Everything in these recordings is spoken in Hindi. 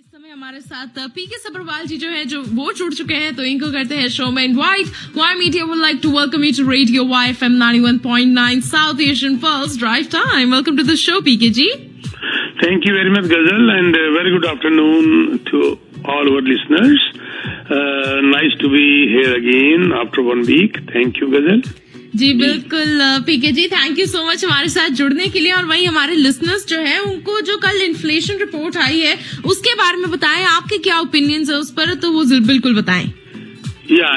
इस समय हमारे साथ पीके सब्रवाल जी जो है जो वो जुड़ चुके हैं, तो इनको करते हैं शो में invite. Y media would like to welcome you to radio Y FM 91.9 South Asian pulse drive time. Welcome to the show PK ji. Thank you very much, Ghazal, and very good afternoon to all our listeners. Nice to be here again after 1 week. Thank you, Ghazal. जी बिल्कुल पीके जी, थैंक यू सो मच हमारे साथ जुड़ने के लिए। और वही हमारे लिसनर्स जो है उनको जो कल इन्फ्लेशन रिपोर्ट आई है उसके बारे में बताएं, आपके क्या ओपिनियंस है उस पर, तो वो बिल्कुल बताएं।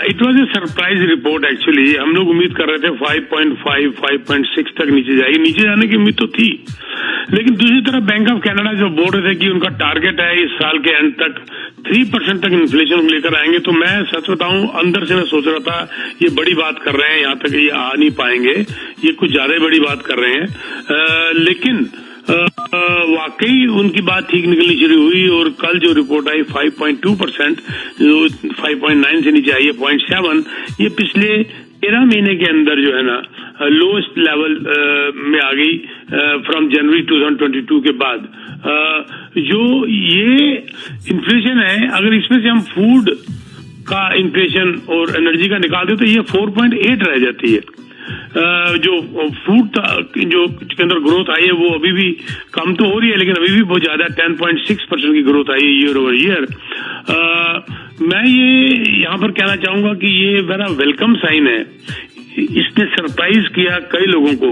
It was a surprise report actually. हम लोग उम्मीद कर रहे थे 5.5, 5.6 तक नीचे जाएगी। नीचे जाने की उम्मीद तो थी, लेकिन दूसरी तरफ बैंक ऑफ कनाडा जो बोल रहे थे कि उनका टारगेट है इस साल के एंड तक 3% तक इन्फ्लेशन लेकर आएंगे, तो मैं सच बताऊं अंदर से मैं सोच रहा था ये बड़ी बात कर रहे हैं, यहाँ तक ये आ नहीं पाएंगे, ये कुछ ज्यादा बड़ी बात कर रहे हैं। लेकिन वाकई उनकी बात ठीक निकलनी शुरू हुई और कल जो रिपोर्ट आई 5.2%, जो 5.9 से नीचे आई है 0.7, ये पिछले 13 महीने के अंदर जो है ना लोएस्ट लेवल में आ गई फ्रॉम जनवरी 2022 के बाद। जो ये इन्फ्लेशन है, अगर इसमें से हम फूड का इन्फ्लेशन और एनर्जी का निकाल दे तो ये 4.8 रह जाती है। जो फूड जो के अंदर ग्रोथ आई है वो अभी भी कम तो हो रही है, लेकिन अभी भी बहुत ज्यादा 10.6% की ग्रोथ आई है ईयर ओवर ईयर। मैं ये यहाँ पर कहना चाहूंगा कि ये बड़ा वेलकम साइन है। इसने सरप्राइज किया कई लोगों को,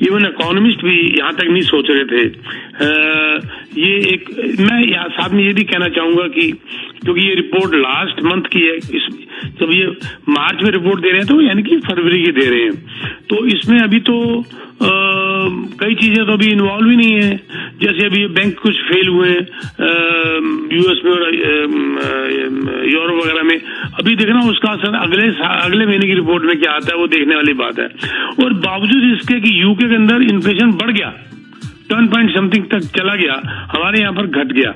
इवन इकोनॉमिस्ट भी यहाँ तक नहीं सोच रहे थे। ये एक मैं यहाँ साथ में ये भी कहना चाहूंगा कि क्योंकि ये रिपोर्ट लास्ट मंथ की है, जब ये मार्च में रिपोर्ट दे रहे हैं तो यानी कि फरवरी की दे रहे हैं, तो इसमें अभी तो कई चीजें तो अभी इन्वॉल्व ही नहीं है। जैसे अभी बैंक कुछ फेल हुए यूएस में और यूरोप वगैरह में, अभी देखना उसका असर अगले महीने की रिपोर्ट में क्या आता है वो देखने वाली बात है। और बावजूद इसके कि यूके के अंदर इन्फ्लेशन बढ़ गया, 10 पॉइंट समथिंग तक चला गया, हमारे यहाँ पर घट गया,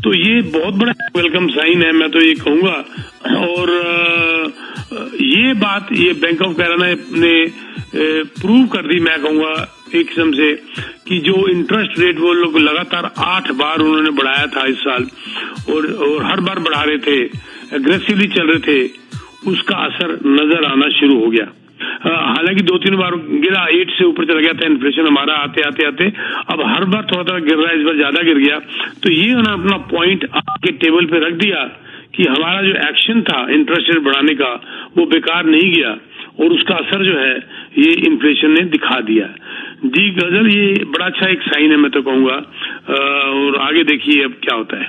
तो ये बहुत बड़ा वेलकम साइन है, मैं तो ये कहूंगा। और ये बात ये बैंक ऑफ कनाडा ने प्रूव कर दी, मैं कहूंगा एक किस्म से, कि जो इंटरेस्ट रेट वो लोग लगातार 8 बार उन्होंने बढ़ाया था इस साल, और हर बार बढ़ा रहे थे, एग्रेसिवली चल रहे थे, उसका असर नजर आना शुरू हो गया। हालांकि 2-3 बार गिरा, 8 से ऊपर चला गया था इन्फ्लेशन हमारा आते आते, अब हर बार थोड़ा थोड़ा गिर रहा है, इस बार ज्यादा गिर गया। तो ये उन्होंने अपना पॉइंट आके टेबल पे रख दिया कि हमारा जो एक्शन था इंटरेस्ट रेट बढ़ाने का वो बेकार नहीं गया, और उसका असर जो है ये इन्फ्लेशन ने दिखा दिया। जी गजल, ये बड़ा अच्छा एक साइन है मैं तो कहूंगा, और आगे देखिए अब क्या होता है।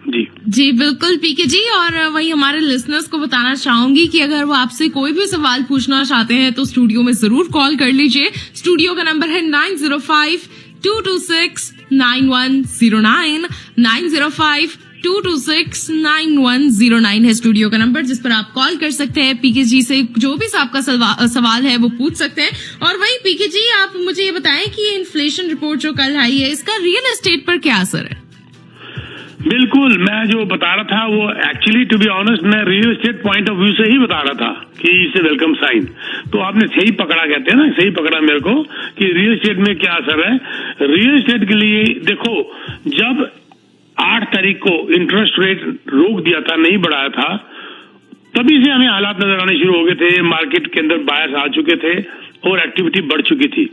जी बिल्कुल पीके जी। और वही हमारे लिसनर्स को बताना चाहूंगी कि अगर वो आपसे कोई भी सवाल पूछना चाहते हैं तो स्टूडियो में जरूर कॉल कर लीजिए। स्टूडियो का नंबर है 905-226-9109, 905-226-9109 है स्टूडियो का नंबर, जिस पर आप कॉल कर सकते हैं। पीके जी से जो भी आपका सवाल है वो पूछ सकते हैं। और वही पीके जी, आप मुझे ये बताएं कि ये इन्फ्लेशन रिपोर्ट जो कल आई है इसका रियल एस्टेट पर क्या असर है? बिल्कुल, मैं जो बता रहा था वो एक्चुअली टू बी ऑनेस्ट मैं real estate point of view से ही बता रहा था कि इसे वेलकम साइन। तो आपने सही पकड़ा, कहते हैं ना, सही पकड़ा मेरे को कि रियल एस्टेट में क्या असर है। रियल एस्टेट के लिए देखो, जब 8 तारीख को इंटरेस्ट रेट रोक दिया था, नहीं बढ़ाया था, तभी से हमें हालात नजर आने शुरू हो गए थे। मार्केट के अंदर बायर्स आ चुके थे और एक्टिविटी बढ़ चुकी थी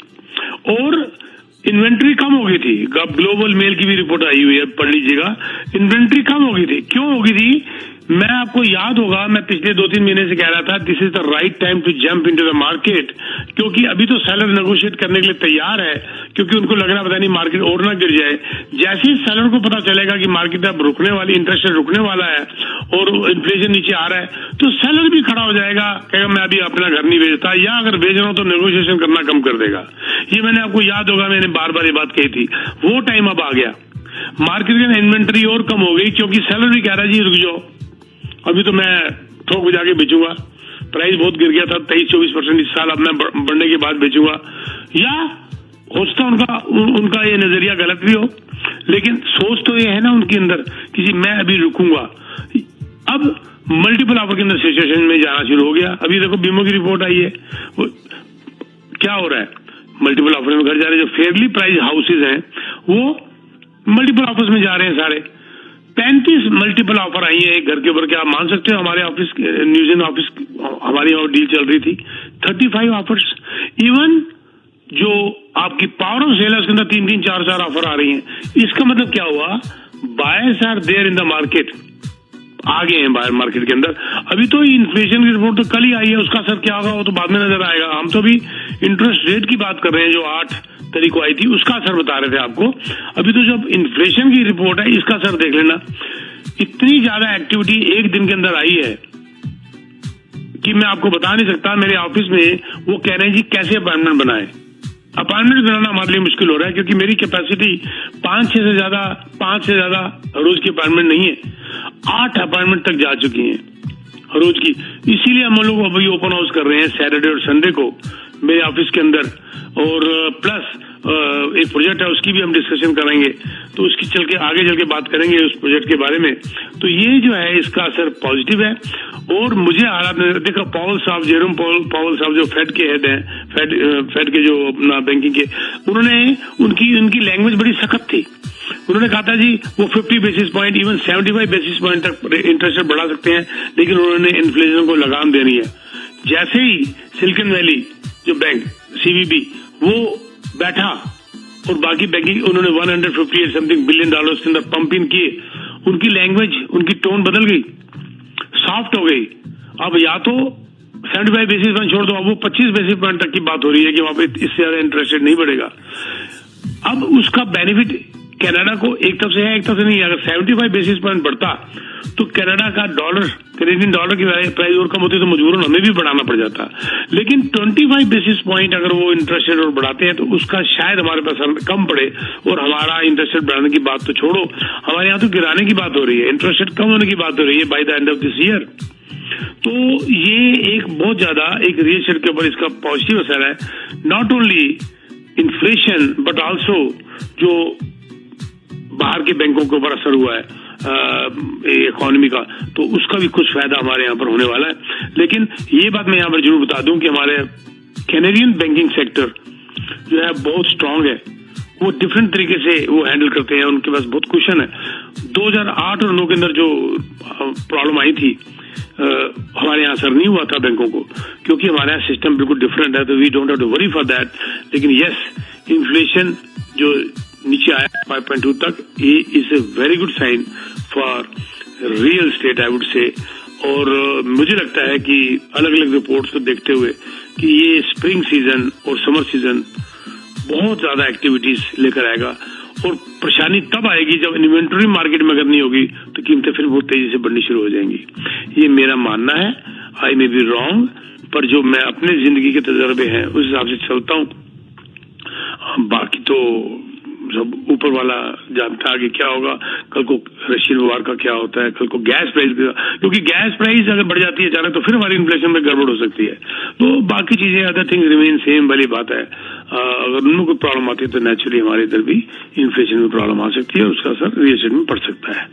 और इन्वेंट्री कम हो गई थी। ग्लोबल मेल की भी रिपोर्ट आई हुई है, पढ़ लीजिएगा। इन्वेंट्री कम हो गई थी, क्यों हो गई थी? मैं आपको याद होगा, मैं पिछले 2-3 महीने से कह रहा था this is the right time to jump into the market, क्योंकि अभी तो सेलर नेगोशिएट करने के लिए तैयार है, क्योंकि उनको लग रहा पता नहीं मार्केट और ना गिर जाए। जैसे ही सेलर को पता चलेगा कि मार्केट अब रुकने वाली, इंटरेस्ट रेट रुकने वाला है और इन्फ्लेशन नीचे आ रहा है, तो सेलर भी खड़ा हो जाएगा, कहेगा मैं अभी अपना घर नहीं बेचता, या अगर बेच रहा हूं तो नेगोशिएशन करना कम कर देगा। ये मैंने आपको याद होगा, मैंने बार बार ये बात कही थी। वो टाइम अब आ गया, मार्केट की इन्वेंट्री और कम हो गई, क्योंकि सेलर भी कह रहा है जी रुक जाओ, अभी तो मैं थोक बजा के बेचूंगा, प्राइस बहुत गिर गया था 23-24% इस साल, अब मैं बढ़ने के बाद बेचूंगा। या हो सकता उनका ये नजरिया गलत भी हो, लेकिन सोच तो ये है ना उनके अंदर कि जी मैं अभी रुकूंगा। अब मल्टीपल ऑफर के अंदर सिचुएशन में जाना शुरू हो गया। अभी देखो बीमो की रिपोर्ट आई है, क्या हो रहा है, मल्टीपल ऑफर में घर जा रहे हैं। जो फेयरली प्राइस हाउसेज हैं वो मल्टीपल ऑफर्स में जा रहे हैं सारे। 35 मल्टीपल ऑफर आई है एक घर के ऊपर। क्या आप मान सकते हो? हमारे ऑफिस, न्यूज़ ऑफिस, हमारी यहाँ डील चल रही थी, 35 ऑफर्स। इवन जो आपकी पावर ऑफ सेल है उसके अंदर 3-3, 4-4 ऑफर आ रही हैं। इसका मतलब क्या हुआ? Buyers are there in the market, आ गए हैं बायर मार्केट के अंदर। अभी तो इन्फ्लेशन की रिपोर्ट तो कल ही आई है, उसका असर क्या होगा वो तो बाद में नजर आएगा। हम तो अभी इंटरेस्ट रेट की बात कर रहे हैं जो 8 तारीख को आई थी, उसका असर बता रहे थे आपको। अभी तो जब इन्फ्लेशन की रिपोर्ट है इसका असर देख लेना। इतनी ज्यादा एक्टिविटी एक दिन के अंदर आई है कि मैं आपको बता नहीं सकता। मेरे ऑफिस में वो कह रहे हैं जी कैसे अपॉइंटमेंट बनाए। अपॉइंटमेंट बनाना हमारे लिए मुश्किल हो रहा है क्योंकि मेरी कैपेसिटी 5 से ज्यादा रोज की अपॉइंटमेंट नहीं है। 8 अपॉइंटमेंट तक जा चुकी हैं रोज की। इसीलिए हम लोग अभी ओपन हाउस कर रहे हैं सैटरडे और संडे को मेरे ऑफिस के अंदर। और प्लस एक प्रोजेक्ट है उसकी भी हम डिस्कशन करेंगे, तो उसकी आगे चल के बात करेंगे उस प्रोजेक्ट के बारे में। तो ये जो है इसका असर पॉजिटिव है। और मुझे हालात में देखो, पॉवल साहब, जेरोम पॉवल साहब जो फेड के हेड हैं, फेड के जो अपना बैंकिंग के, उन्होंने उनकी लैंग्वेज बड़ी सख्त थी। उन्होंने कहा था जी वो 50 basis point, even 75 basis point तक इंटरेस्ट रेट बढ़ा सकते हैं, लेकिन उन्होंने इन्फ्लेशन को लगाम देनी है। जैसे ही सिलिकॉन वैली जो बैंक CVB वो बैठा और बाकी बैंकिंग उन्होंने 158 समथिंग बिलियन डॉलर्स के अंदर पंप इन किए, उनकी लैंग्वेज, उनकी टोन बदल गई, सॉफ्ट हो गई। अब या तो 75 बेसिस पॉइंट छोड़ दो, अब वो 25 बेसिस पॉइंट तक की बात हो रही है कि वहां पे इससे ज्यादा इंटरेस्ट रेट नहीं बढ़ेगा। अब उसका बेनिफिट कनाडा को एक तरफ से है, एक तरफ से नहीं है। अगर 75 बेसिस पॉइंट बढ़ता तो कनाडा का डॉलर, कैनेडियन डॉलर की प्राइस और कम होती तो मजबूरन हमें भी बढ़ाना पड़ जाता। लेकिन 25 बेसिस पॉइंट अगर वो इंटरेस्ट रेट और बढ़ाते हैं तो उसका शायद हमारे पास कम पड़े। और हमारा इंटरेस्ट रेट बढ़ाने की बात तो छोड़ो, हमारे यहाँ तो गिराने की बात हो रही है, इंटरेस्ट रेट कम होने की बात हो रही है by the end of this year. तो ये एक बहुत ज्यादा एक रियल एस्टेट के ऊपर इसका पॉजिटिव असर है। Not only inflation but also जो बाहर के बैंकों के ऊपर असर हुआ है इकोनॉमी का, तो उसका भी कुछ फायदा हमारे यहाँ पर होने वाला है। लेकिन ये बात मैं यहाँ पर जरूर बता दूं कि हमारे कैनेडियन बैंकिंग सेक्टर जो है बहुत स्ट्रांग है। वो डिफरेंट तरीके से वो हैंडल करते हैं, उनके पास बहुत कुशन है। 2008 और 2009 के अंदर जो प्रॉब्लम आई थी हमारे यहाँ असर नहीं हुआ था बैंकों को, क्योंकि हमारे यहाँ सिस्टम बिल्कुल डिफरेंट है, तो we don't have to worry for that. लेकिन यस, इन्फ्लेशन जो नीचे आया 5.2 तक, ये is a very good sign for real estate I would say. और मुझे लगता है कि अलग अलग रिपोर्ट्स को देखते हुए कि ये स्प्रिंग सीजन और समर सीजन बहुत ज्यादा एक्टिविटीज लेकर आएगा। और परेशानी तब आएगी जब इन्वेंटरी मार्केट में अगर नहीं होगी तो कीमतें फिर बहुत तेजी से बढ़नी शुरू हो जाएंगी। ये मेरा मानना है, आई मे बी रॉन्ग, पर जो मैं अपने जिंदगी के तजर्बे हैं उस हिसाब से चलता हूँ। बाकी तो सब ऊपर वाला जानता है आगे क्या होगा, कल को रशियन वार का क्या होता है, कल को गैस प्राइस, क्योंकि गैस प्राइस अगर बढ़ जाती है अचानक तो फिर हमारी इन्फ्लेशन में गड़बड़ हो सकती है। तो बाकी चीजें अदर थिंग्स रिमेन सेम वाली बात है। अगर उनमें कोई प्रॉब्लम आती है तो नेचुरली हमारे इधर भी इन्फ्लेशन में प्रॉब्लम आ सकती है, उसका असर रियल एस्टेट में पड़ सकता है।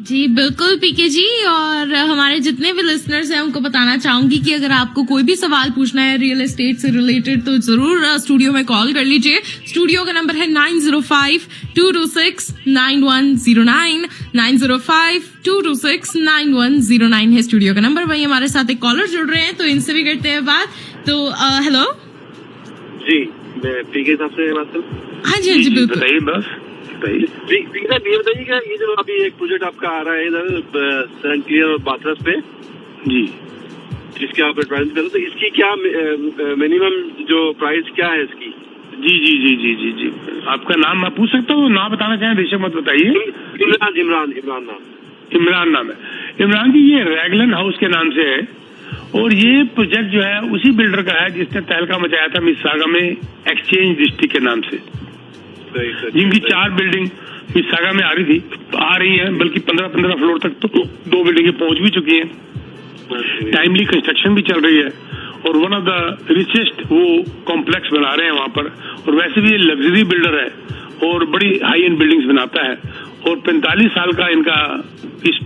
जी बिल्कुल पीके जी, और हमारे जितने भी लिसनर्स हैं उनको बताना चाहूंगी कि अगर आपको कोई भी सवाल पूछना है रियल एस्टेट से रिलेटेड तो जरूर स्टूडियो में कॉल कर लीजिए। स्टूडियो का नंबर है 905-226-9109, 905-226-9109 है स्टूडियो का नंबर। वही हमारे साथ एक कॉलर जुड़ रहे हैं तो इनसे भी करते हैं बात। तो हेलो जी, मैं पीके साहब से बात करूं? हाँ जी बिल्कुल बताइए। बस पीके साहब ये बताइएगा, ये जो अभी एक प्रोजेक्ट आपका आ रहा है इधर सेंट क्लियर और बाथरस पे जी, जिसके आप एडवाइस कर रहे, तो इसकी क्या मिनिमम जो प्राइस क्या है इसकी? जी जी जी जी जी जी आपका नाम मैं पूछ सकता हूँ? नाम बताना चाहें बेशक मत बताइए। इमरान नाम है। इमरान जी, ये रैगलन हाउस के नाम से है और ये प्रोजेक्ट जो है उसी बिल्डर का है जिसने तहलका मचाया था मिसागा में एक्सचेंज डिस्ट्रिक्ट के नाम से, जिनकी 4 बिल्डिंग मिसागा में आ रही है, बल्कि 15 फ्लोर तक तो 2 बिल्डिंगें पहुंच भी चुकी हैं। टाइमली कंस्ट्रक्शन भी चल रही है और वन ऑफ द रिचेस्ट वो कॉम्प्लेक्स बना रहे हैं वहां पर। और वैसे भी ये लग्जरी बिल्डर है और बड़ी हाई एंड बिल्डिंग्स बनाता है। और 45 साल का इनका इस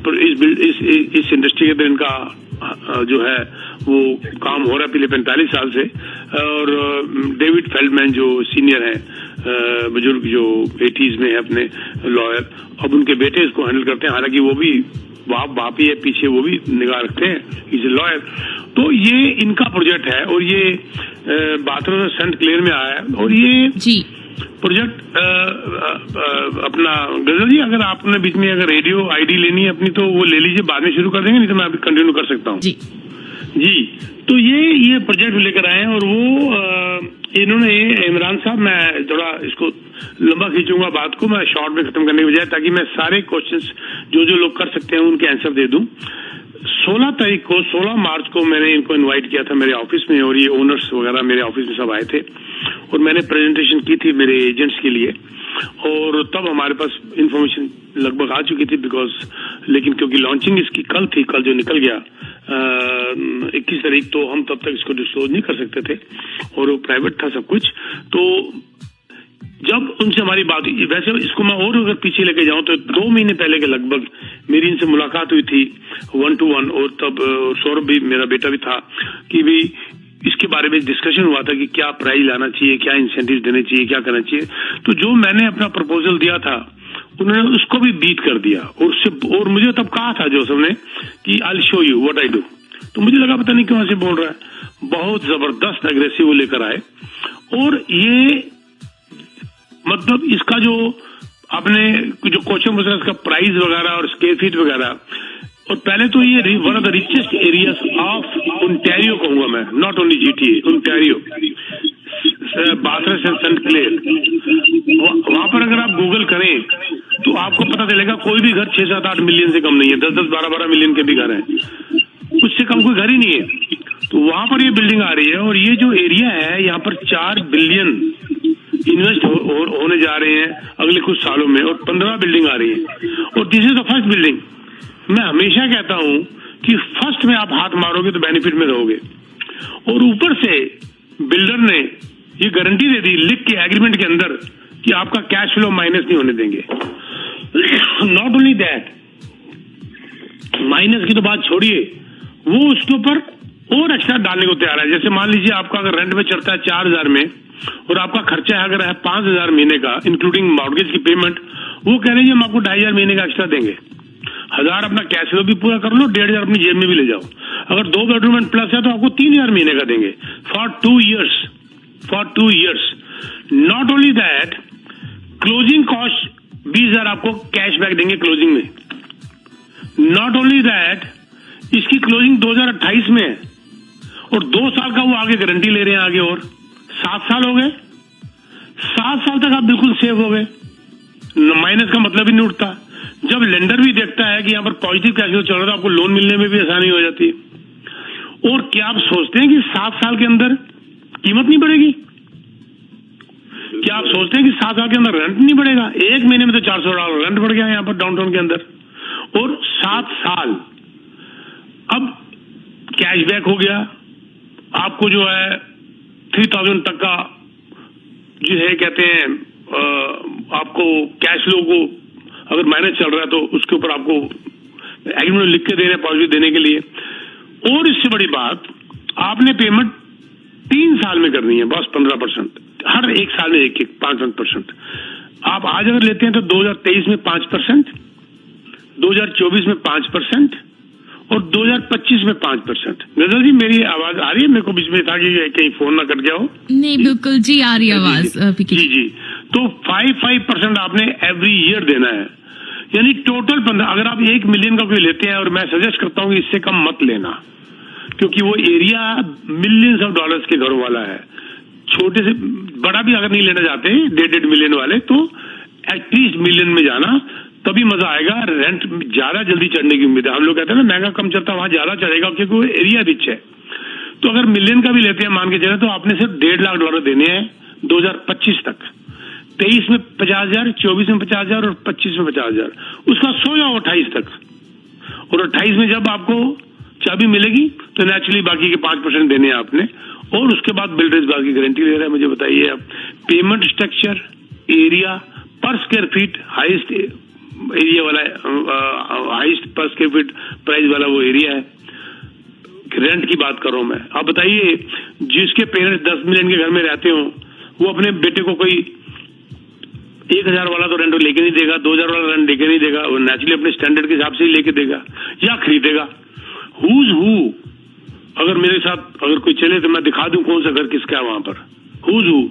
इंडस्ट्री के अंदर इनका जो है वो काम हो रहा है पिछले 45 साल से। और डेविड फेल्डमैन जो सीनियर हैं बुजुर्ग जो 80s में है अपने लॉयर, अब उनके बेटे इसको हैंडल करते हैं, हालांकि वो भी बाप ही है पीछे, वो भी निगाह रखते हैं, इज ए लॉयर। तो ये इनका प्रोजेक्ट है और ये बाथरूम सेंट क्लेयर में आया है। और ये जी प्रोजेक्ट अपना गजल जी, अगर आपने बीच में अगर रेडियो आईडी लेनी है अपनी तो वो ले लीजिए, बाद में शुरू कर देंगे, नहीं तो मैं अभी कंटिन्यू कर सकता हूँ। जी तो ये प्रोजेक्ट लेकर आए हैं और वो इन्होंने इमरान साहब, मैं थोड़ा इसको लंबा खींचूंगा बात को, मैं शॉर्ट में खत्म करने की बजाय, ताकि मैं सारे क्वेश्चंस जो लोग कर सकते हैं उनके आंसर दे दूं। 16 मार्च को मैंने इनको इनवाइट किया था मेरे ऑफिस में और ये ओनर्स वगैरह मेरे ऑफिस में सब आए थे और मैंने प्रेजेंटेशन की थी मेरे एजेंट्स के लिए और तब हमारे पास इंफॉर्मेशन लगभग आ चुकी थी लेकिन क्योंकि लॉन्चिंग इसकी कल थी, कल जो निकल गया 21 तारीख, तो हम तब तक इसको डिस्क्लोज नहीं कर सकते थे और वो प्राइवेट था सब कुछ। तो जब उनसे हमारी बात हुई, वैसे इसको मैं और अगर पीछे लेके जाऊं तो 2 महीने पहले के लगभग मेरी इनसे मुलाकात हुई थी 1-to-1 और तब सौरभ भी मेरा बेटा भी था कि भी इसके बारे में डिस्कशन हुआ था कि क्या प्राइस लाना चाहिए, क्या इंसेंटिव देने चाहिए, क्या करना चाहिए। तो जो मैंने अपना प्रपोजल दिया था उन्होंने उसको भी बीट कर दिया और मुझे तब कहा था जोसेफ ने कि I will show you what I do. तो मुझे लगा पता नहीं क्यों ऐसे बोल रहा है, बहुत जबरदस्त एग्रेसिव वो लेकर आए और ये मतलब इसका जो आपने जो क्वेश्चन पूछा इसका प्राइस वगैरह और स्क्वायर फीट वगैरह, और पहले तो ये one of the richest areas of Ontario कहूंगा मैं, not only GTA, Ontario, Bathurst and saint Clair. वहां पर अगर आप गूगल करें तो आपको पता चलेगा कोई भी घर 6-7-8 मिलियन से कम नहीं है, 10-10, 12-12 मिलियन के भी घर हैं, उससे कम कोई घर ही नहीं है। तो वहां पर ये बिल्डिंग आ रही है और ये जो एरिया है यहाँ पर 4 बिलियन इन्वेस्ट होने जा रहे हैं अगले कुछ सालों में और 15 बिल्डिंग आ रही है और this is the first building. मैं हमेशा कहता हूं कि फर्स्ट में आप हाथ मारोगे तो बेनिफिट में रहोगे और ऊपर से बिल्डर ने ये गारंटी दे दी लिख के एग्रीमेंट के अंदर कि आपका कैश फ्लो माइनस नहीं होने देंगे। नॉट ओनली दैट, माइनस की तो बात छोड़िए, वो उसके ऊपर और एक्स्ट्रा डालने को तैयार है। जैसे मान लीजिए आपका अगर रेंट में चलता है 4,000 में और आपका खर्चा अगर है 5,000 महीने का इंक्लूडिंग मॉर्गेज की पेमेंट, वो कह रहे हैं हम आपको 2,500 महीने का एक्स्ट्रा देंगे, 1,000 अपना कैश फ्लो भी पूरा कर लो, 1,500 अपनी जेब में भी ले जाओ। अगर 2 बेडरूम एंड प्लस है तो आपको 3,000 महीने का देंगे for 2 years. Not only that, closing cost 20,000 आपको कैशबैक देंगे क्लोजिंग में। नॉट ओनली दैट, इसकी क्लोजिंग 2028 में है और 2 साल का वो आगे गारंटी ले रहे हैं आगे, और 7 साल हो गए, 7 साल तक आप बिल्कुल सेफ हो गए, माइनस का मतलब ही नहीं उठता। जब लेंडर भी देखता है कि यहाँ पर पॉजिटिव कैश फ्लो चल रहा है तो आपको लोन मिलने में भी आसानी हो जाती है। और क्या आप सोचते हैं कि 7 साल के अंदर कीमत नहीं बढ़ेगी? क्या आप सोचते हैं कि 7 साल के अंदर रेंट नहीं बढ़ेगा? 1 महीने में तो $400 रेंट बढ़ गया यहाँ पर डाउनटाउन के अंदर, और 7 साल। अब कैशबैक हो गया, आपको जो है 3,000 तक का जो है कहते हैं आपको कैश फ्लो को अगर माइनस चल रहा है तो उसके ऊपर आपको एग्रीमेंट लिख के दे रहे हैं पॉजिटिव देने के लिए। और इससे बड़ी बात, आपने पेमेंट 3 साल में करनी है बस 15%, हर 1 साल में 5%। आप आज अगर लेते हैं तो 2023 में 5%, 2024 में 5% और 2025 में 5%। नजर जी मेरी आवाज आ रही है? मेरे को बीच में था कि कहीं फोन ना कट गया हो। नहीं बिल्कुल जी आ रही आवाज। जी तो 5% आपने एवरी ईयर देना है, यानी टोटल 15। अगर आप 1 मिलियन का कोई लेते हैं, और मैं सजेस्ट करता हूँ कि इससे कम मत लेना, क्योंकि वो एरिया मिलियंस ऑफ डॉलर्स के घरों वाला है। छोटे से बड़ा भी अगर नहीं लेना चाहते 1.5 मिलियन वाले, तो एटलीस्ट मिलियन में जाना, तभी मजा आएगा। रेंट ज्यादा जल्दी चढ़ने की उम्मीद है। हम लोग कहते हैं ना महंगा कम चलता, वहां ज्यादा चढ़ेगा क्योंकि वो एरिया रिच है। तो अगर मिलियन का भी लेते हैं मान के चले, तो आपने सिर्फ $1.5 लाख देने हैं 2025 तक। 23 में 50,000, 24 में 50,000 और 25 में 50,000। उसका सो जाओ 28 तक, और 28 में जब आपको चाबी मिलेगी तो नेचुरली बाकी के 5% देने हैं आपने, और उसके बाद बिल्डर्स बाकी गारंटी ले रहा है। मुझे बताइए आप, पेमेंट स्ट्रक्चर, एरिया पर स्क्वायर फीट, हाईएस्ट एरिया वाला, हाईएस्ट पर स्क्वायर फीट प्राइस वाला वो एरिया है। रेंट की बात कर रहा हूं मैं। आप बताइए, जिसके पेरेंट्स 10 मिलियन के घर में रहते हो, वो अपने बेटे को कोई 1000 वाला तो रेंट लेके नहीं देगा, 2000 वाला रेंट लेके नहीं देगा, वो नेचुरली अपने स्टैंडर्ड के हिसाब से ही लेके देगा या खरीदेगा। हुज हु अगर मेरे साथ अगर कोई चले तो मैं दिखा दूं कौन सा घर किसका है वहां पर। हुज हु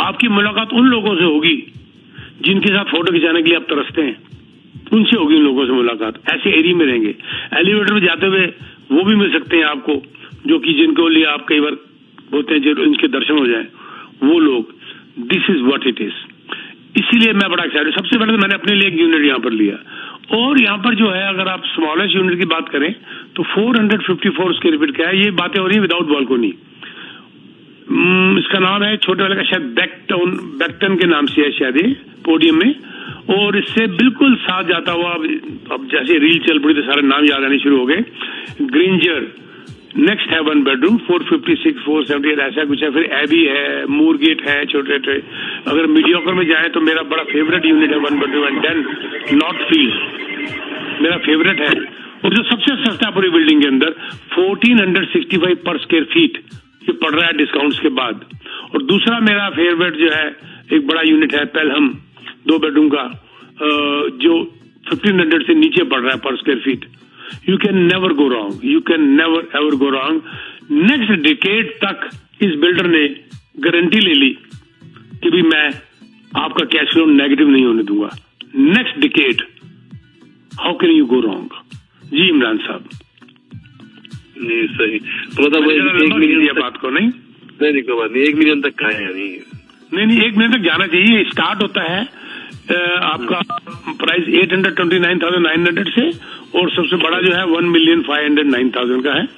आपकी मुलाकात उन लोगों से होगी जिनके साथ फोटो खिंचाने के लिए आप तरसते हैं, उनसे होगी उन लोगों से मुलाकात। ऐसे एरिया में रहेंगे, एलिवेटर में जाते हुए वो भी मिल सकते हैं आपको, जो कि जिनको लिए आप कई बार होते हैं जो इनके दर्शन हो जाए वो लोग। This is what it is. इसीलिए मैं बड़ा एक्साइटेड। सबसे पहले तो मैंने अपने लिए एक यूनिट यहाँ पर लिया, और यहाँ पर जो है अगर आप स्मॉलेस्ट यूनिट की बात करें तो 454 स्क्वायर फीट का है। ये बातें हो रही है विदाउट बालकोनी। इसका नाम है छोटे वाले का शायद बैकटन के नाम से है शायद ये पोडियम में, और इससे बिल्कुल साथ जाता हुआ अब जैसे रील चल पड़ी तो सारे नाम याद आने शुरू हो गए। ग्रिंजर नेक्स्ट है 1 बेडरूम 456 478 ऐसा कुछ है। फिर एबी है, मूरगेट है, छोटे छोटे। अगर मीडियोकर में जाए तो मेरा बड़ा फेवरेट यूनिट है 1 बेडरूम एंड 10 नॉर्थ फील्ड मेरा फेवरेट है। और जो सबसे सस्ता है पूरी बिल्डिंग के अंदर 1465 पर स्क्वायर फीट ये पड़ रहा है डिस्काउंट्स के बाद। और दूसरा मेरा फेवरेट जो है एक बड़ा यूनिट है पेलहम 2 बेडरूम का, जो 1500 से नीचे पड़ रहा है पर square feet. You can never go wrong, you can never ever go wrong. Next decade तक इस बिल्डर ने गारंटी ले ली कि भी मैं आपका कैश फ्लो नेगेटिव नहीं होने दूंगा। Next decade, how can you go wrong? जी इमरान साहब। नहीं सही, तो मतलब 1 मिलियन बात को नहीं कोई बात नहीं, 1 मिलियन तक का है नहीं 1 मिलियन तक जाना चाहिए। स्टार्ट होता है आपका प्राइस 829,900 से, और सबसे बड़ा जो है 1,509,000 का है।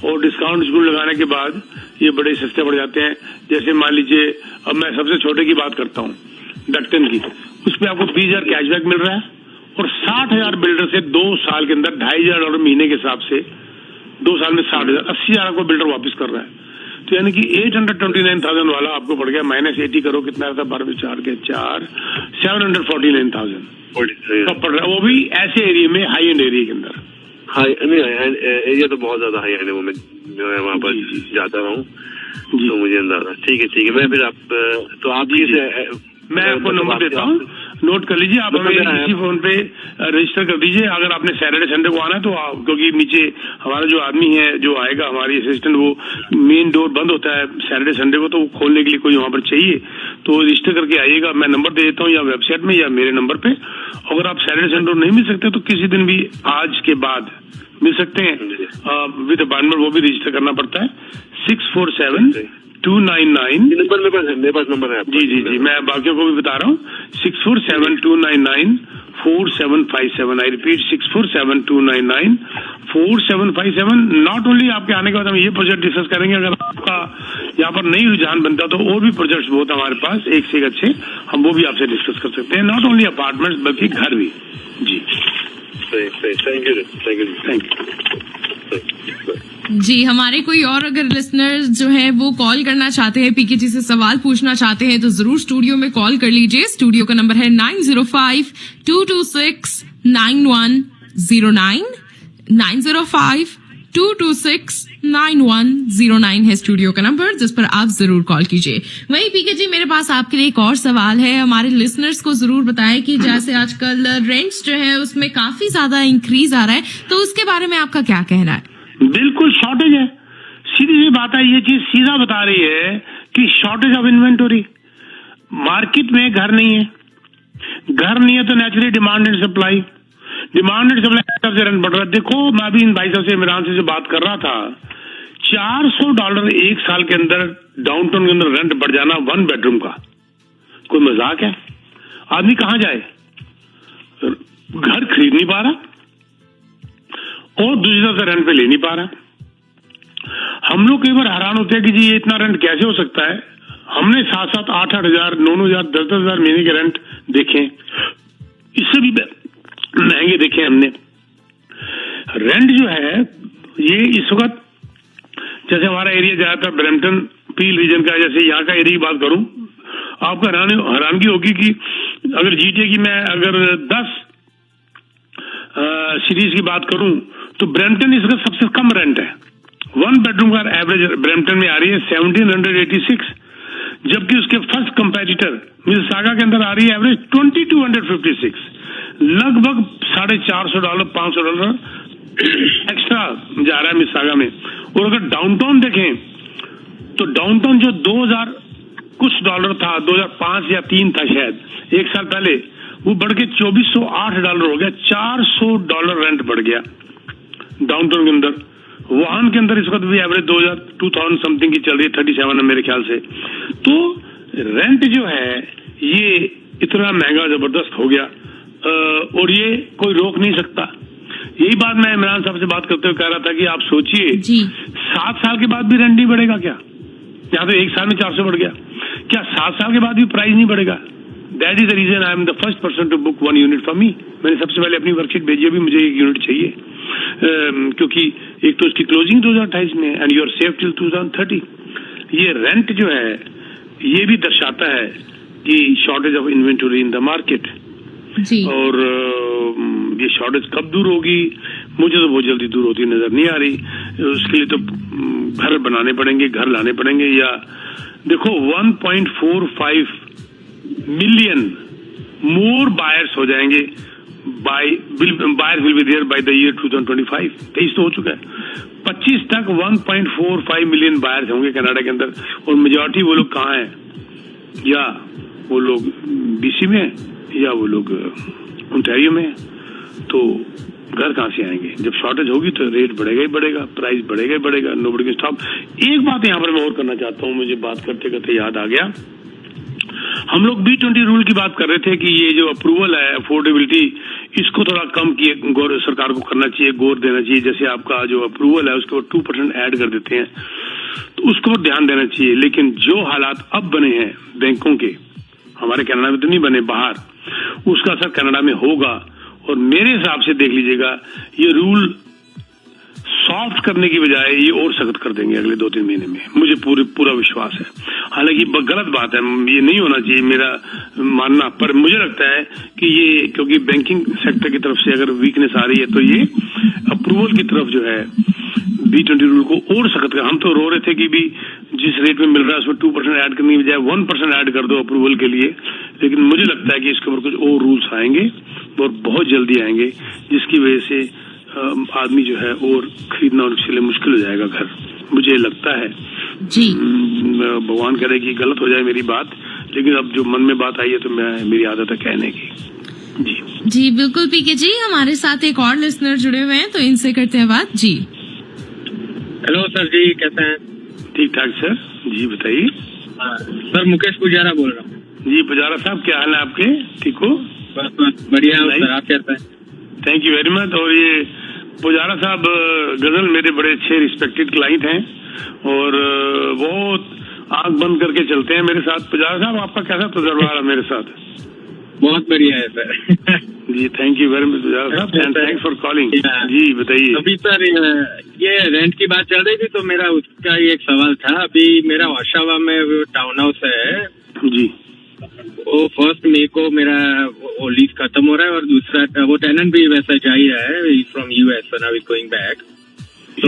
और डिस्काउंट स्कूल लगाने के बाद ये बड़े सस्ते पड़ जाते हैं। जैसे मान लीजिए अब मैं सबसे छोटे की बात करता हूँ, डक्टन की, उस पर आपको 20,000 कैशबैक मिल रहा है, और 60,000 बिल्डर से 2 साल के अंदर $2,500 महीने के हिसाब से 2 साल में 60,000 80,000 को बिल्डर वापस कर रहा है। तो यानी कि 829,000 वाला आपको पड़ गया -80 करो कितना था 12/4 के 4 749,000 कब पड़ रहा है, वो भी ऐसे एरिया में हाई एंड एरिया के अंदर। हाई एरिया तो बहुत ज्यादा हाई एंड है, वो मैं जो है वहाँ पर जाता रहा हूँ तो मुझे अंदाजा। ठीक है मैं फिर आप तो आप मैं आपको नंबर देता हूँ, नोट कर लीजिए। आप हमें इसी फोन पे रजिस्टर कर दीजिए। अगर आपने सैटरडे संडे को आना है तो क्योंकि नीचे हमारा जो आदमी है जो आएगा हमारी असिस्टेंट, वो मेन डोर बंद होता है सैटरडे संडे को, तो वो खोलने के लिए कोई वहाँ पर चाहिए तो रजिस्टर करके आइएगा। मैं नंबर दे देता हूँ या वेबसाइट में या मेरे नंबर पे। अगर आप सैटरडे संडे नहीं मिल सकते तो किसी दिन भी आज के बाद मिल सकते हैं विद अपॉइंटमेंट, वो भी रजिस्टर करना पड़ता है। 647-299 मेरे पास नंबर है। जी मैं बाकियों को भी बता रहा हूँ 647-299-4757। I repeat 647-299-4757। नॉट ओनली आपके आने के बाद हम ये प्रोजेक्ट डिस्कस करेंगे, अगर आपका यहाँ पर नई रुझान बनता तो और भी प्रोजेक्ट्स बहुत हमारे पास एक से एक अच्छे, हम वो भी आपसे डिस्कस कर सकते हैं। नॉट ओनली अपार्टमेंट्स बल्कि घर भी। जी थैंक यू। जी हमारे कोई और अगर लिसनर्स जो हैं वो कॉल करना चाहते हैं, पीके जी से सवाल पूछना चाहते हैं तो जरूर स्टूडियो में कॉल कर लीजिए। स्टूडियो का नंबर है 905-226-9109 905-226-9109 है स्टूडियो का नंबर, जिस पर आप जरूर कॉल कीजिए। वहीं पीके जी मेरे पास आपके लिए एक और सवाल है। हमारे लिसनर्स को जरूर बताएं कि जैसे आजकल रेंट्स जो है उसमें काफी ज्यादा इंक्रीज आ रहा है, तो उसके बारे में आपका क्या कहना है? बिल्कुल शॉर्टेज है, सीधी सी बात है। ये चीज सीधा बता रही है कि शॉर्टेज ऑफ इन्वेंटरी। मार्केट में घर नहीं है, घर नहीं है तो नेचुरली डिमांड एंड सप्लाई से रेंट बढ़ रहा है। देखो मैं अभी इन भाई साहब से इमरान से जो बात कर रहा था, $400 एक साल के अंदर डाउनटाउन के अंदर रेंट बढ़ जाना 1 बेडरूम का, कोई मजाक है? आदमी कहाँ जाए? घर खरीद नहीं पा रहा और दूसरी तरफ से रेंट पे ले नहीं पा रहा। हम लोग कई बार हैरान होते हैं कि जी ये इतना रेंट कैसे हो सकता है। हमने 7-7, 8-8 हजार, 9-9 हजार, 10-10 हजार महीने के रेंट देखे, इससे भी महंगे देखे हमने। रेंट जो है ये इस वक्त जैसे हमारा एरिया ज्यादातर ब्रैम्पटन पील रीजन का, जैसे यहाँ का एरिया की बात करूं, आपको हैरानगी होगी कि अगर जीटीए की मैं अगर 10 सीरीज की बात करूं तो ब्रैम्पटन इसका सबसे कम रेंट है। 1 बेडरूम का एवरेज ब्रैम्पटन में आ रही है 1786, जबकि उसके फर्स्ट कंपेटिटर मिसिसागा के अंदर आ रही है एवरेज 2256, लगभग $450 $500 एक्स्ट्रा जा रहा है मिसिसागा में। और अगर डाउनटाउन देखें तो डाउनटाउन जो 2000 कुछ डॉलर था, 2005 या 3 था शायद, एक साल पहले, वो बढ़ के $2408 हो गया। $400 रेंट बढ़ गया डाउनटाउन के अंदर। वुहान के अंदर इस वक्त भी एवरेज 2000 समथिंग की चल रही है, 37 है मेरे ख्याल से। तो रेंट जो है ये इतना महंगा जबरदस्त हो गया और ये कोई रोक नहीं सकता। यही बात मैं इमरान साहब से बात करते हुए कह रहा था कि आप सोचिए 7 साल के बाद भी रेंट नहीं बढ़ेगा क्या? यहाँ तो एक साल में 400 बढ़ गया, क्या 7 साल के बाद भी प्राइस नहीं बढ़ेगा? That is the reason I am the first person to book 1 unit for me. मैंने सबसे पहले अपनी वर्कशीट भेजी, भी मुझे 1 यूनिट चाहिए क्योंकि एक तो उसकी क्लोजिंग 2028 में एंड यूर सेफ टिल 2030। ये रेंट जो है ये भी दर्शाता है कि shortage of inventory in the market. और ये शॉर्टेज कब दूर होगी? मुझे तो बहुत जल्दी दूर होती नजर नहीं आ रही। उसके लिए तो घर बनाने पड़ेंगे, घर लाने पड़ेंगे। या देखो 1.45 मिलियन मोर बायर्स हो जाएंगे, buyers will be there by the year 2025। 23 तो हो चुका है, 25 तक 1.45 मिलियन बायर्स होंगे कनाडा के अंदर। और मेजॉरिटी वो लोग कहाँ हैं? या वो लोग BC में या वो लोग ओंटारियो में। तो घर कहां से आएंगे? जब शॉर्टेज होगी तो रेट बढ़ेगा ही बढ़ेगा, प्राइस बढ़ेगा ही बढ़ेगा। Nobody can stop. एक बात यहां पर मैं और करना चाहता हूं, मुझे बात करते करते याद आ गया। हम लोग B20 रूल की बात कर रहे थे कि ये जो अप्रूवल है अफोर्डेबिलिटी, इसको थोड़ा कम किए सरकार को करना चाहिए, गौर देना चाहिए। जैसे आपका जो अप्रूवल है उसके ऊपर 2% ऐड कर देते हैं, तो उसको ऊपर ध्यान देना चाहिए। लेकिन जो हालात अब बने हैं बैंकों के, हमारे कनाडा में तो नहीं बने, बाहर, उसका असर कनाडा में होगा। और मेरे हिसाब से देख लीजिएगा, ये रूल सॉफ्ट करने की बजाय ये और सख्त कर देंगे अगले 2-3 महीने में, मुझे पूरा विश्वास है। हालांकि गलत बात है, ये नहीं होना चाहिए मेरा मानना, पर मुझे लगता है कि ये, क्योंकि बैंकिंग सेक्टर की तरफ से अगर वीकनेस आ रही है तो ये अप्रूवल की तरफ जो है B20 रूल को और सख्त कर। हम तो रो रहे थे कि भी जिस रेट में मिल रहा है उसमें 2% ऐड करने की बजाय 1% ऐड कर दो अप्रूवल के लिए। लेकिन मुझे लगता है कि इसके ऊपर कुछ और रूल्स आएंगे और बहुत जल्दी आएंगे, जिसकी वजह से आदमी जो है और खरीदना और उसके लिए मुश्किल हो जाएगा घर, मुझे लगता है जी। भगवान करे कि गलत हो जाए मेरी बात, लेकिन अब जो मन में बात आई है तो मेरी आदत है कहने की। जी बिल्कुल पीके जी, हमारे साथ एक और लिसनर जुड़े हुए हैं, तो इनसे करते हैं बात। जी हेलो सर जी, कैसे हैं? ठीक ठाक सर जी, बताइए। सर मुकेश पुजारा बोल रहा हूँ। जी पुजारा साहब, क्या हाल है आपके? ठीक हो? बस बढ़िया हूँ सर, आप कैसे हैं? Thank you very much. और ये पुजारा साहब गजल मेरे बड़े अच्छे रिस्पेक्टेड क्लाइंट हैं और बहुत आंख बंद करके चलते हैं मेरे साथ। पुजारा साहब, आपका कैसा तजुर्बा रहा मेरे साथ? बहुत बढ़िया है सर। जी thank you very much Pujara साहब, एंड थैंक्स फॉर कॉलिंग। जी बताइए। अभी सर ये रेंट की बात चल रही थी तो मेरा उसका एक सवाल था। अभी मेरा ओशावा में टाउन हाउस है जी, वो 1 मई को मेरा वो लीज खत्म हो रहा है और दूसरा वो टेनेंट भी वैसा जा ही रहा है from US when I was going back. तो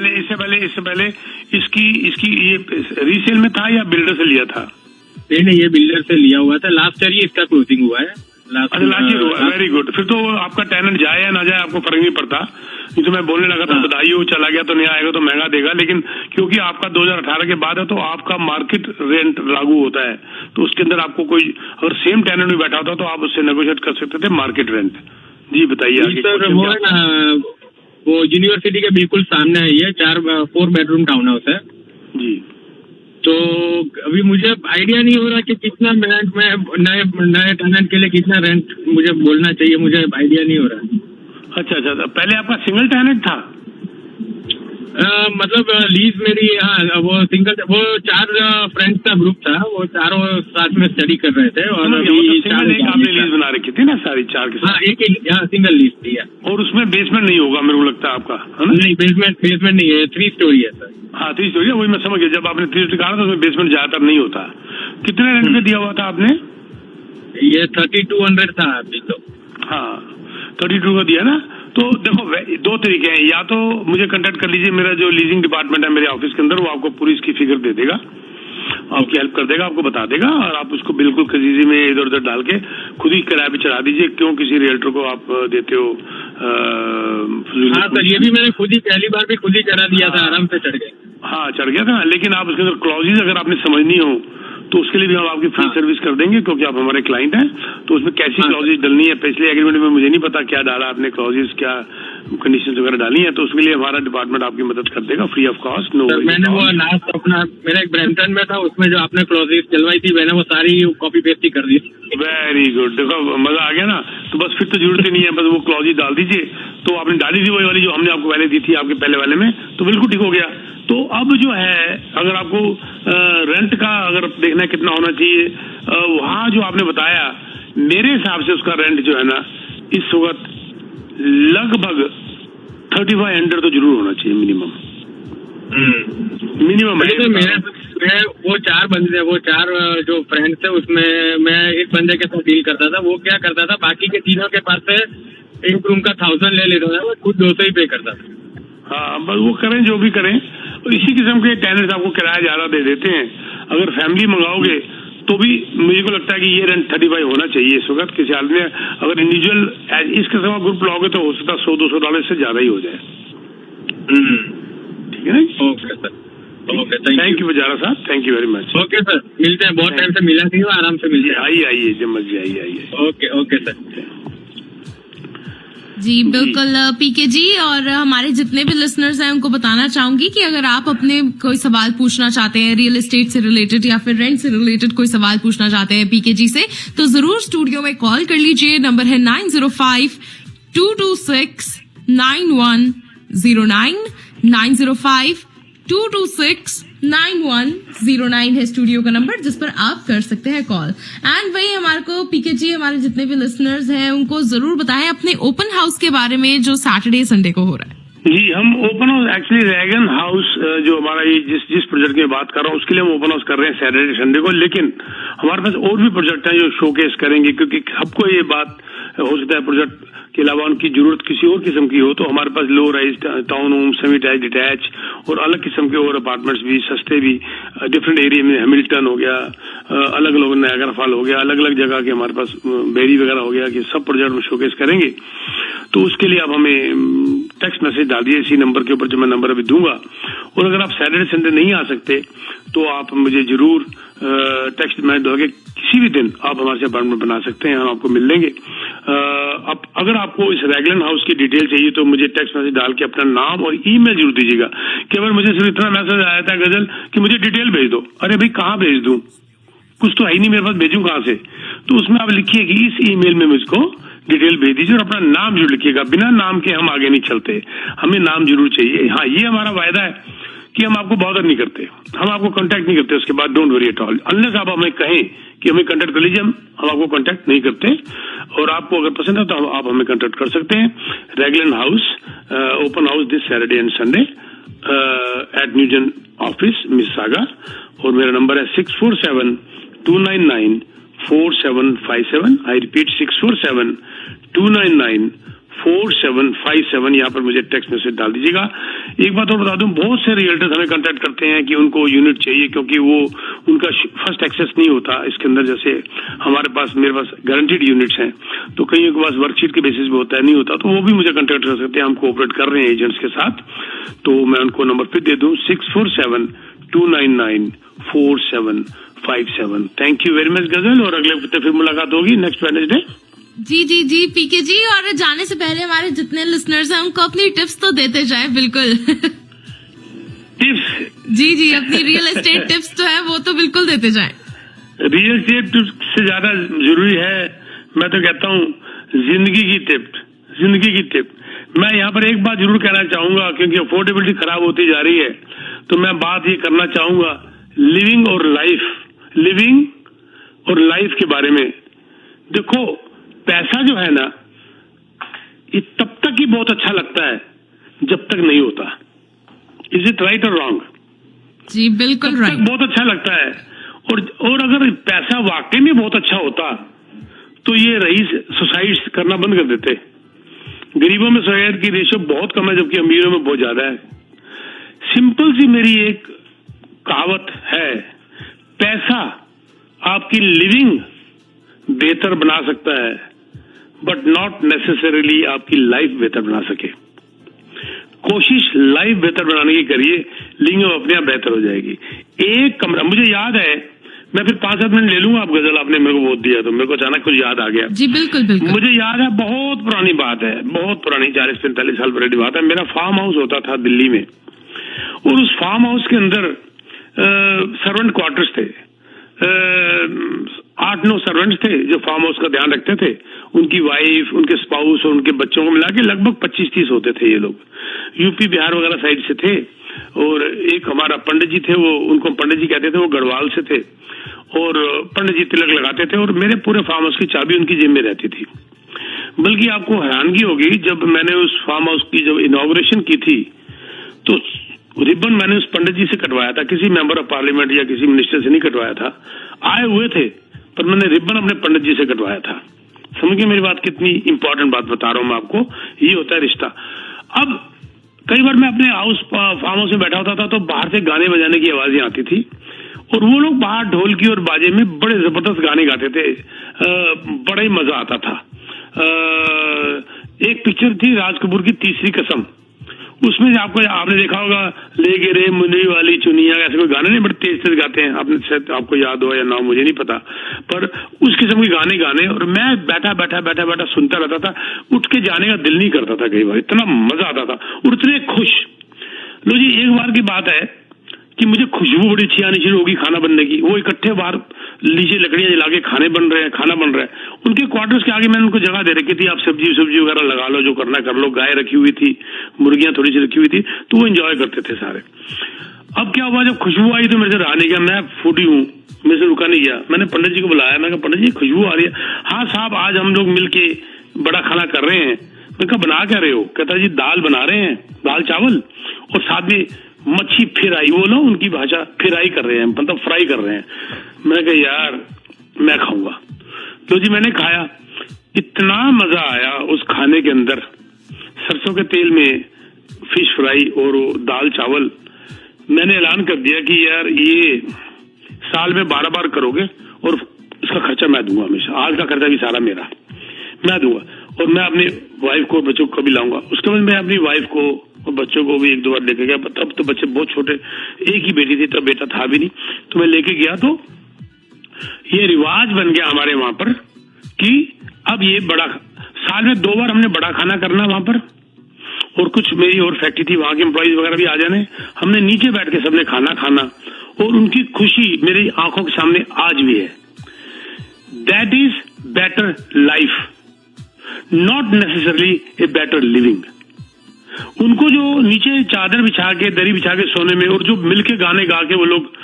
इससे पहले इसकी ये रीसेल में था या बिल्डर से लिया था? नहीं, ये बिल्डर से लिया हुआ था। लास्ट ईयर ही इसका क्लोजिंग हुआ है। लास्ट ईयर हुआ, वेरी गुड। फिर तो आपका टेनेंट जाए या ना जाए आपको फर्क नहीं पड़ता। नहीं तो मैं बोलने लगा था बधाई हो, चला गया तो नहीं आएगा तो महंगा देगा। लेकिन क्योंकि आपका 2018 के बाद है तो आपका मार्केट रेंट लागू होता है, तो उसके अंदर आपको कोई अगर सेम टेनेंट भी बैठा होता तो आप उससे नेगोशिएट कर सकते थे मार्केट रेंट। जी बताइए आगे। सर वो है ना, वो यूनिवर्सिटी के बिल्कुल सामने है, ये 4 बेडरूम टाउन हाउस है जी। तो अभी मुझे आइडिया नहीं हो रहा कि कितना रेंट में नए टेनेंट के लिए कितना रेंट मुझे बोलना चाहिए, मुझे आइडिया नहीं हो रहा। अच्छा, पहले आपका सिंगल टेनेंट था? मतलब लीज मेरी, हाँ वो सिंगल, वो 4 फ्रेंड्स का ग्रुप था, वो चारों साथ में स्टडी कर रहे थे। और अभी 4 आपने लीज बना रखी थी ना सारी 4 के साथ? हाँ, एक सिंगल लीज थी। और उसमें बेसमेंट नहीं होगा मेरे को लगता है आपका, है ना? नहीं, बेसमेंट नहीं है, 3 स्टोरी है सर। हाँ 3 स्टोरी है, वही मैं समझ गया। जब आपने 3 स्टोरी कहा तो उसमें बेसमेंट ज्यादातर नहीं होता। कितने रेंट पे दिया हुआ था आपने? ये 3200 था अभी तो। हाँ 32 का दिया ना। तो देखो 2 तरीके हैं, या तो मुझे कांटेक्ट कर लीजिए, मेरा जो लीजिंग डिपार्टमेंट है मेरे ऑफिस के अंदर, वो आपको पूरी इसकी फिगर दे देगा। आपकी हेल्प कर देगा, आपको बता देगा और आप उसको बिल्कुल खजीजी में इधर उधर डाल के खुद ही किराए पे चढ़ा दीजिए। क्यों किसी रियल्टर को आप देते हो? हाँ सर, ये भी मैंने खुद ही पहली बार भी खुद ही करा दिया था, आराम से चढ़ गए। हाँ चढ़ गया था, लेकिन आप उसके अंदर क्लॉजेज अगर आपने समझनी हो तो उसके लिए भी हम आपकी फ्री सर्विस कर देंगे, क्योंकि आप हमारे क्लाइंट हैं। तो उसमें कैसी क्लॉजेज डलनी है, पिछले एग्रीमेंट में मुझे नहीं पता क्या डाला आपने क्लॉजेज, क्या कंडीशंस वगैरह डाली है, तो उसके लिए हमारा डिपार्टमेंट आपकी मदद कर देगा फ्री ऑफ कॉस्ट। नो, मैंने वो लास्ट अपना मेरा एक ब्रैम्पटन में था, उसमें जो आपने क्लॉजेज चलवाई थी मैंने वो सारी कॉपी पेस्ट ही कर दी। वेरी गुड, देखो मजा आ गया ना। तो बस फिर तो जरूरत ही नहीं है, बस वो क्लॉजेज डाल दीजिए। तो आपने डाली थी वही वाली जो हमने आपको पहले दी थी आपके पहले वाले में, तो बिल्कुल ठीक हो गया। तो अब जो है अगर आपको रेंट का अगर देखना है कितना होना चाहिए, वहाँ जो आपने बताया मेरे हिसाब से उसका रेंट जो है ना इस वक्त लगभग 3500 तो जरूर होना चाहिए मिनिमम। मैं वो 4 बंदे थे, वो 4 जो फ्रेंड्स थे उसमें मैं एक बंदे के साथ डील करता था। वो क्या करता था, बाकी के तीनों के पास से एक रूम का 1000 ले लेता था, वो खुद 200 ही पे करता था। हाँ बस वो करें जो भी करें, और इसी किस्म के टेनर्स आपको किराया ज्यादा दे देते हैं। अगर फैमिली मंगाओगे तो भी मुझे को लगता है कि ये रेंट 35 होना चाहिए इस वक्त किसी हाल में। अगर इंडिविजुअल इस किस्म का ग्रुप लाओगे तो हो सकता है $100-200 से ज्यादा ही हो जाए। ठीक है ना? Okay sir, okay, thank you बजारा साहब, thank you very much. Okay sir, मिलते हैं, बहुत टाइम से मिला नहीं हुआ, आराम से मिलते हैं। आइए जब मर्जी आइए। Okay sir. जी बिल्कुल पीके जी, और हमारे जितने भी लिसनर्स हैं उनको बताना चाहूंगी कि अगर आप अपने कोई सवाल पूछना चाहते हैं रियल एस्टेट से रिलेटेड या फिर रेंट से रिलेटेड कोई सवाल पूछना चाहते हैं पीके जी से, तो जरूर स्टूडियो में कॉल कर लीजिए। नंबर है 905-226-9109 905-226-9109 है स्टूडियो का नंबर जिस पर आप कर सकते हैं कॉल। एंड वही हमारे को पीके जी हमारे जितने भी लिसनर्स हैं उनको जरूर बताएं अपने ओपन हाउस के बारे में जो सैटरडे संडे को हो रहा है। जी हम ओपन हाउस एक्चुअली रैगन हाउस जो हमारा ये जिस प्रोजेक्ट की बात कर रहा हूँ उसके लिए हम ओपन हाउस कर रहे हैं सैटरडे संडे को, लेकिन हमारे पास और भी प्रोजेक्ट हैं जो शोकेस करेंगे, क्योंकि सबको ये बात हो सकता है प्रोजेक्ट के अलावा उनकी जरूरत किसी और किस्म की हो, तो हमारे पास low rise town home, semi attach, detach और अलग किस्म के और अपार्टमेंट्स भी सस्ते भी डिफरेंट एरिया में, हैमिल्टन हो गया, अलग अलग नायग्रा फॉल हो गया, अलग अलग जगह के हमारे पास बेरी वगैरह हो गया, कि सब प्रोजेक्ट में शोकेस करेंगे। तो उसके लिए आप हमें टेक्स्ट मैसेज डाल दिए इसी नंबर के ऊपर जो मैं नंबर अभी दूंगा, और अगर आप सैटरडे संडे नहीं आ सकते तो आप मुझे जरूर टेक्स्ट मैसेज दोगे, किसी भी दिन आप हमारे से अपॉइंटमेंट बना सकते हैं, हम आपको मिल लेंगे। अब अगर आपको इस रैगलन हाउस की डिटेल चाहिए तो मुझे टेक्स्ट मैसेज डाल के अपना नाम और ईमेल जरूर दीजिएगा। कि अगर मुझे सिर्फ इतना मैसेज आया था गजल कि मुझे डिटेल भेज दो, अरे भाई कहाँ भेज दूं, कुछ तो है ही नहीं मेरे पास, भेजूं कहाँ से? तो उसमें आप लिखिए कि इस ईमेल में मुझको डिटेल भेज दीजिए और अपना नाम जरूर लिखिएगा। बिना नाम के हम आगे नहीं चलते, हमें नाम जरूर चाहिए। हाँ ये हमारा वायदा है कि हम आपको बॉदर नहीं करते, हम आपको कांटेक्ट नहीं करते उसके बाद, don't worry at all, unless आप हमें कहें कि हमें कांटेक्ट कर लीजिए, हम आपको कांटेक्ट नहीं करते। और आपको अगर पसंद है तो आप हमें कांटेक्ट कर सकते हैं। Raglan house open house this Saturday and Sunday at Newson office Mississauga, और मेरा नंबर है 647-299-4757। I repeat 647-299-4757। यहाँ पर मुझे टेक्स्ट मैसेज डाल दीजिएगा। एक बात और बता दूं, बहुत से रियल्टर्स हमें कांटेक्ट करते हैं कि उनको यूनिट चाहिए, क्योंकि वो उनका फर्स्ट एक्सेस नहीं होता इसके अंदर। जैसे मेरे पास गारंटीड यूनिट्स हैं, तो कईयों के पास वर्कशीट के बेसिस पे होता है, नहीं होता, तो वो भी मुझे कांटेक्ट कर सकते हैं। हम कोऑपरेट कर रहे हैं एजेंट्स के साथ, तो मैं उनको नंबर फिर दे दूं 647-299-4757। थैंक यू वेरी मच गजल, और अगले हफ्ते फिर मुलाकात होगी नेक्स्ट वेडनेसडे। जी पीके जी, और जाने से पहले हमारे जितने लिसनर्स हैं उनको अपनी टिप्स तो देते जाए। बिल्कुल टिप्स? जी अपनी रियल एस्टेट टिप्स तो है वो तो बिल्कुल देते जाए। रियल एस्टेट टिप्स से ज्यादा जरूरी है, मैं तो कहता हूँ जिंदगी की टिप। मैं यहाँ पर एक बात जरूर कहना चाहूंगा, क्योंकि अफोर्डेबिलिटी खराब होती जा रही है, तो मैं बात ये करना चाहूंगा लिविंग और लाइफ के बारे में। देखो पैसा जो है ना, ये तब तक ही बहुत अच्छा लगता है जब तक नहीं होता। इज इट राइट और रॉन्ग? जी बिल्कुल राइट। बहुत अच्छा लगता है, और अगर पैसा वाकई में बहुत अच्छा होता तो ये रईस सुसाइड करना बंद कर देते। गरीबों में सुसाइड की रेशियो बहुत कम है, जबकि अमीरों में बहुत ज्यादा है। सिंपल सी मेरी एक कहावत है, पैसा आपकी लिविंग बेहतर बना सकता है, बट नॉट नेसेसरीली आपकी लाइफ बेहतर बना सके। कोशिश लाइफ बेहतर बनाने की करिए, लिविंग अपने आप बेहतर हो जाएगी। एक कमरा, मुझे याद है, मैं फिर 5-7 मिनट ले लूंगा, आप गजल आपने मेरे को वोट दिया तो मेरे को अचानक कुछ याद आ गया। जी बिल्कुल बिल्कुल। मुझे याद है, बहुत पुरानी बात है, बहुत पुरानी, 40-45 साल पुरानी बात है। मेरा फार्म हाउस होता था दिल्ली में, और उस फार्म हाउस के अंदर सर्वेंट क्वार्टर्स थे। 8-9 सर्वेंट्स थे जो फार्म हाउस का ध्यान रखते थे। उनकी वाइफ, उनके स्पाउस और उनके बच्चों को मिला के लगभग 25-30 होते थे। ये लोग यूपी बिहार वगैरह साइड से थे। और एक हमारा पंडित जी थे, वो, उनको पंडित जी कहते थे, वो गढ़वाल से थे, और पंडित जी तिलक लगाते थे, और मेरे पूरे फार्म हाउस की चाबी उनकी जेब में रहती थी। बल्कि आपको हैरानगी होगी, जब मैंने उस फार्म हाउस की जब इनॉग्रेशन की थी तो रिबन मैंने उस पंडित जी से कटवाया था, किसी मेंबर ऑफ पार्लियामेंट या किसी मिनिस्टर से नहीं कटवाया था। आए हुए थे पर मैंने रिबन अपने पंडित जी से कटवाया था। समझिए मेरी बात, कितनी इंपॉर्टेंट बात बता रहा हूं मैं आपको। ये होता है रिश्ता। अब कई बार मैं अपने फार्म हाउस में बैठा होता था तो बाहर से गाने बजाने की आवाजें आती थी, और वो लोग बाहर ढोलकी और बाजे में बड़े जबरदस्त गाने गाते थे। बड़ा ही मजा आता था। एक पिक्चर थी राज कपूर की, तीसरी कसम, उसमें आपने देखा होगा, ले गिरे मुन्नी वाली चुनिया, ऐसे कोई गाने नहीं, बड़े तेज तेज गाते हैं। आपने शायद आपको याद हो या ना, मुझे नहीं पता, पर उस किस्म के गाने और मैं बैठा सुनता रहता था। उठ के जाने का दिल नहीं करता था कई बार, इतना मजा आता था और इतने खुश। लो जी, एक बार की बात है कि मुझे खुशबू बड़ी अच्छी आनी शुरू होगी खाना बनने की। वो इकट्ठे बाहर नीचे लकड़ियां जला के खाना बन रहा है। उनके क्वार्टर्स के आगे मैंने उनको जगह दे रखी थी, आप सब्जी वगैरह लगा लो, जो करना कर लो। गाय रखी हुई थी, मुर्गियां थोड़ी सी रखी हुई थी, तो वो एंजॉय करते थे सारे। अब क्या हुआ, जब खुशबू आई तो मेरे से रहा नहीं गया, मैं फूडी हूँ, मेरे से रुका नहीं गया। मैंने पंडित जी को बुलाया, मैं कहा पंडित जी खुशबू आ रही है। हाँ साहब, आज हम लोग मिलके बड़ा खाना कर रहे हैं। मैं कहा बना क्या रहे हो? कहता जी दाल बना रहे हैं, दाल चावल, और साथ में मच्छी फ्राई, वो ना उनकी भाषा, फ्राई कर रहे हैं, मतलब फ्राई कर रहे हैं। मैं कहा यार मैं खाऊंगा। तो जी मैंने खाया, इतना मजा आया उस खाने के अंदर, सरसों के तेल में फिश फ्राई और दाल चावल। मैंने ऐलान कर दिया कि यार ये साल में 12 बार करोगे और इसका खर्चा मैं दूंगा हमेशा। आज का खर्चा भी सारा मेरा, मैं दूंगा, और मैं अपनी वाइफ को, बच्चों को भी लाऊंगा। उसके बाद मैं अपनी वाइफ को और बच्चों को भी 1-2 बार लेके गया। तब तो बच्चे बहुत छोटे, एक ही बेटी थी, तब बेटा था भी नहीं, तो मैं लेके गया। तो ये रिवाज बन गया हमारे वहां पर कि अब ये बड़ा, साल में 2 बार हमने बड़ा खाना करना वहां पर। और कुछ मेरी और फैक्ट्री थी, वहां के एम्प्लॉइज वगैरह भी आ जाने, हमने नीचे बैठ के सबने खाना, और उनकी खुशी मेरी आंखों के सामने आज भी है। That is better life, not necessarily a better living. उनको जो नीचे चादर बिछा के, दरी बिछा के सोने में, और जो मिलके गाने गा के वो लोग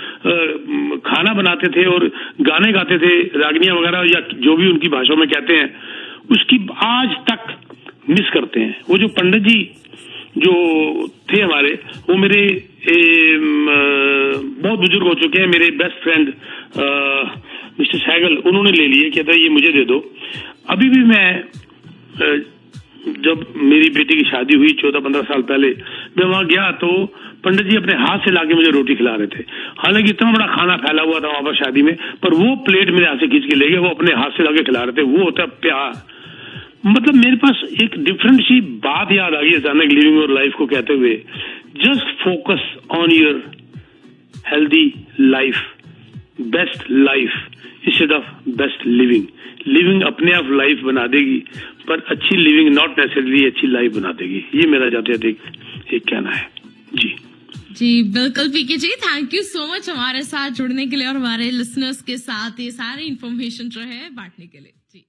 खाना बनाते थे और गाने गाते थे, रागनियां वगैरह या जो भी उनकी भाषा में कहते हैं, उसकी आज तक मिस करते हैं। वो जो पंडित जी जो थे हमारे, वो मेरे बहुत बुजुर्ग हो चुके हैं, मेरे बेस्ट फ्रेंड मिस्टर सहगल, उन्होंने ले लिए, कहता ये मुझे दे दो। अभी भी मैं जब मेरी बेटी की शादी हुई 14-15 साल पहले, मैं वहां गया तो पंडित जी अपने हाथ से लाके मुझे रोटी खिला रहे थे। हालांकि इतना बड़ा खाना फैला हुआ था वहां पर शादी में, पर वो प्लेट मेरे हाथ से खींच के ले गए, वो अपने हाथ से लाके खिला रहे थे। वो होता प्यार। मतलब मेरे पास एक डिफरेंट सी बात याद आ गई अचानक लिविंग और लाइफ को कहते हुए। Just focus on your healthy life, best life instead of best living. Living अपने आप लाइफ बना देगी, पर अच्छी लिविंग नॉट नेसेसरली अच्छी लाइफ बना देगी। ये मेरा जाते एक कहना है जी। बिल्कुल पीके जी, थैंक यू सो मच हमारे साथ जुड़ने के लिए और हमारे लिसनर्स के साथ ये सारी इन्फॉर्मेशन जो है बांटने के लिए जी।